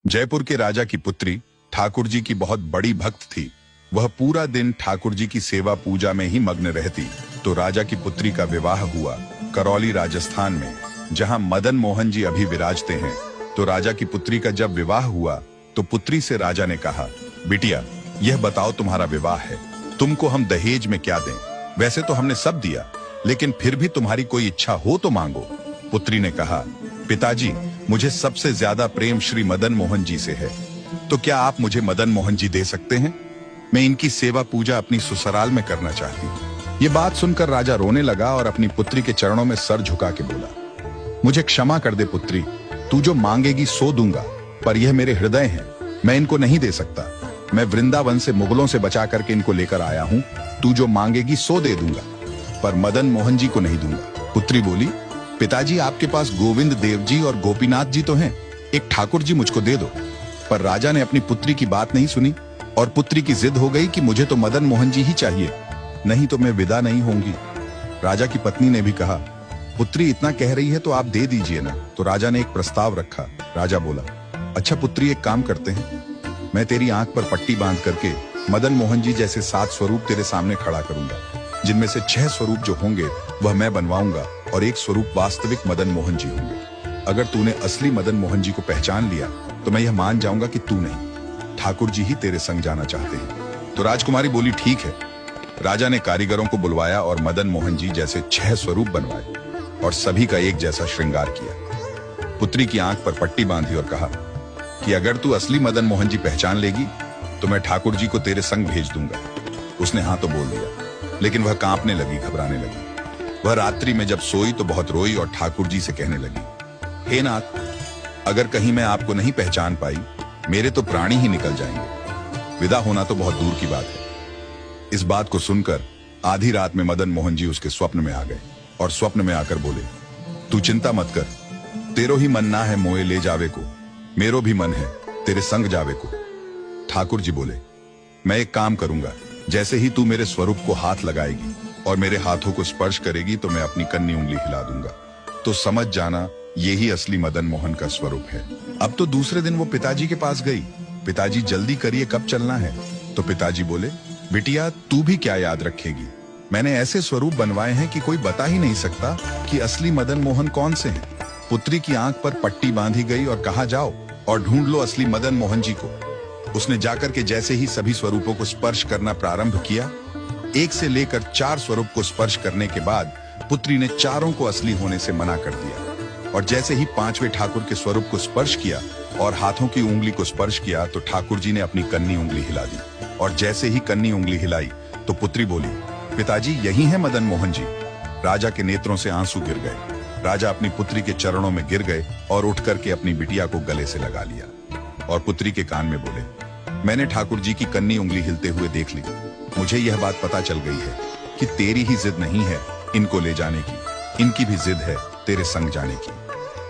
जयपुर के राजा की पुत्री ठाकुर जी की बहुत बड़ी भक्त थी। वह पूरा दिन ठाकुर जी की सेवा पूजा में ही मग्न रहती। तो राजा की पुत्री का विवाह हुआ करौली राजस्थान में, जहां मदन मोहन जी अभी विराजते हैं। तो राजा की पुत्री का जब विवाह हुआ तो पुत्री से राजा ने कहा, बिटिया यह बताओ तुम्हारा विवाह है, तुमको हम दहेज में क्या दें? वैसे तो हमने सब दिया, लेकिन फिर भी तुम्हारी कोई इच्छा हो तो मांगो। पुत्री ने कहा, पिताजी मुझे सबसे ज्यादा प्रेम श्री मदन मोहन जी से है, तो क्या आप मुझे मदन मोहन जी दे सकते हैं? मैं इनकी सेवा पूजा अपनी ससुराल में करना चाहती हूँ। ये बात सुनकर राजा रोने लगा और अपनी पुत्री के चरणों में सर झुका के बोला, मुझे क्षमा कर दे पुत्री, तू जो मांगेगी सो दूंगा, पर यह मेरे हृदय हैं, मैं इनको नहीं दे सकता। मैं वृंदावन से मुगलों से बचा करके इनको लेकर आया हूँ, तू जो मांगेगी सो दे दूंगा, पर मदन मोहन जी को नहीं दूंगा। पुत्री बोली, पिताजी आपके पास गोविंद देव जी और गोपीनाथ जी तो हैं, एक ठाकुर जी मुझको दे दो। पर राजा ने अपनी पुत्री की बात नहीं सुनी और पुत्री की जिद हो गई कि मुझे तो मदन मोहन जी ही चाहिए, नहीं तो मैं विदा नहीं होंगी। राजा की पत्नी ने भी कहा, पुत्री इतना कह रही है तो आप दे दीजिए ना। तो राजा ने एक प्रस्ताव रखा। राजा बोला, अच्छा पुत्री एक काम करते हैं, मैं तेरी आंख पर पट्टी बांध करके मदन मोहन जी जैसे 7 स्वरूप तेरे सामने खड़ा करूंगा, जिनमें से 6 स्वरूप जो होंगे वह मैं बनवाऊंगा और 1 स्वरूप वास्तविक मदन मोहन जी होंगे। अगर तूने असली मदन मोहन जी को पहचान लिया तो मैं यह मान जाऊंगा कि तू नहीं, ठाकुर जी ही तेरे संग जाना चाहते हैं। तो राजकुमारी बोली, ठीक है। राजा ने कारीगरों को बुलवाया और मदन मोहन जी जैसे 6 स्वरूप बनवाए और सभी का एक जैसा श्रृंगार किया। पुत्री की आंख पर पट्टी बांधी और कहा कि अगर तू असली मदन मोहन जी पहचान लेगी तो मैं ठाकुर जी को तेरे संग भेज दूंगा। उसने हाँ तो बोल दिया, लेकिन वह कांपने लगी, घबराने लगी। वह रात्रि में जब सोई तो बहुत रोई और ठाकुर जी से कहने लगी, हे नाथ, अगर कहीं मैं आपको नहीं पहचान पाई, मेरे तो प्राणी ही निकल जाएंगे, विदा होना तो बहुत दूर की बात है। इस बात को सुनकर आधी रात में मदन मोहन जी उसके स्वप्न में आ गए और स्वप्न में आकर बोले, तू चिंता मत कर, तेरो ही मन ना है मोए ले जावे को, मेरो भी मन है तेरे संग जावे को। ठाकुर जी बोले, मैं एक काम करूंगा, जैसे ही तू मेरे स्वरूप को हाथ लगाएगी और मेरे हाथों को स्पर्श करेगी तो मैं अपनी कन्नी उंगली हिला दूंगा, तो समझ जाना यही असली मदन मोहन का स्वरूप है। अब तो दूसरे दिन वो पिताजी के पास गई, पिताजी जल्दी करिए, कब चलना है? तो पिताजी बोले, बिटिया तू भी क्या याद रखेगी, मैंने ऐसे स्वरूप बनवाए हैं कि कोई बता ही नहीं सकता कि असली मदन मोहन कौन से हैं। पुत्री की आंख पर पट्टी बांधी गई और कहा, जाओ और ढूंढ लो असली मदन मोहन जी को। उसने जाकर के जैसे ही सभी स्वरूपों को स्पर्श करना प्रारंभ किया, 1 से लेकर 4 स्वरूप को स्पर्श करने के बाद पुत्री ने चारों को असली होने से मना कर दिया। और जैसे ही 5वें ठाकुर के स्वरूप को स्पर्श किया और हाथों की उंगली को स्पर्श किया तो ठाकुर जी ने अपनी कन्नी उंगली हिला दी। और जैसे ही कन्नी उंगली हिलाई तो पुत्री बोली, पिताजी यही है मदन मोहन जी। राजा के नेत्रों से आंसू गिर गए। राजा अपनी पुत्री के चरणों में गिर गए और उठ करके अपनी बिटिया को गले से लगा लिया और पुत्री के कान में बोले, मैंने ठाकुर जी की कन्नी उंगली हिलते हुए देख ली, मुझे यह बात पता चल गई है कि तेरी ही जिद नहीं है इनको ले जाने की, इनकी भी जिद है तेरे संग जाने की।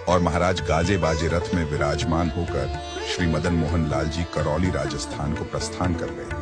और महाराज गाजे बाजे रथ में विराजमान होकर श्री मदन मोहन लाल जी करौली राजस्थान को प्रस्थान कर गए।